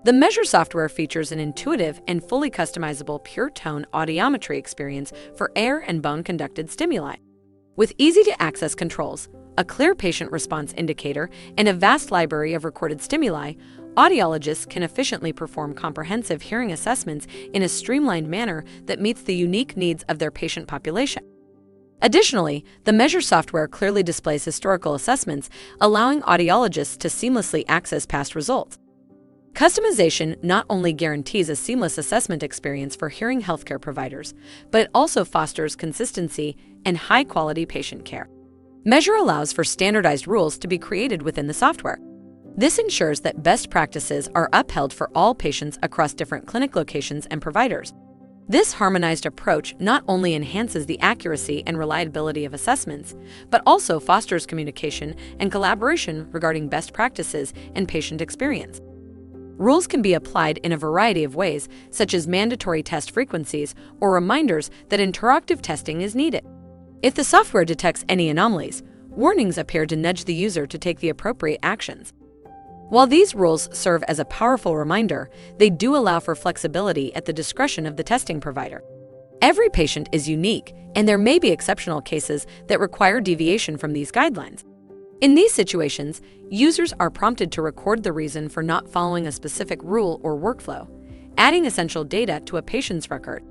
The Measure software features an intuitive and fully customizable Pure-Tone Audiometry experience for air and bone-conducted stimuli. With easy-to-access controls, a clear patient response indicator, and a vast library of recorded stimuli, audiologists can efficiently perform comprehensive hearing assessments in a streamlined manner that meets the unique needs of their patient population. Additionally, the Measure software clearly displays historical assessments, allowing audiologists to seamlessly access past results. Customization not only guarantees a seamless assessment experience for hearing healthcare providers, but it also fosters consistency and high-quality patient care. Measure allows for standardized rules to be created within the software. This ensures that best practices are upheld for all patients across different clinic locations and providers. This harmonized approach not only enhances the accuracy and reliability of assessments, but also fosters communication and collaboration regarding best practices and patient experience. Rules can be applied in a variety of ways, such as mandatory test frequencies or reminders that interactive testing is needed. If the software detects any anomalies, warnings appear to nudge the user to take the appropriate actions. While these rules serve as a powerful reminder, they do allow for flexibility at the discretion of the testing provider. Every patient is unique, and there may be exceptional cases that require deviation from these guidelines. In these situations, users are prompted to record the reason for not following a specific rule or workflow, adding essential data to a patient's record.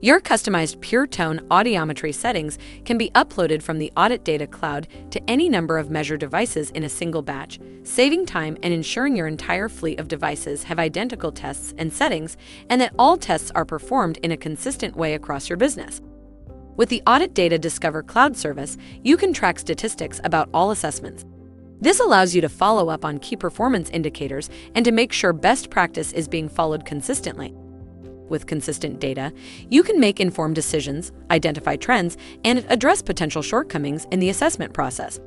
Your customized Pure-Tone Audiometry settings can be uploaded from the Auditdata cloud to any number of Measure devices in a single batch, saving time and ensuring your entire fleet of devices have identical tests and settings, and that all tests are performed in a consistent way across your business. With the Auditdata Discover cloud service, you can track statistics about all assessments. This allows you to follow up on key performance indicators and to make sure best practice is being followed consistently. With consistent data, you can make informed decisions, identify trends, and address potential shortcomings in the assessment process.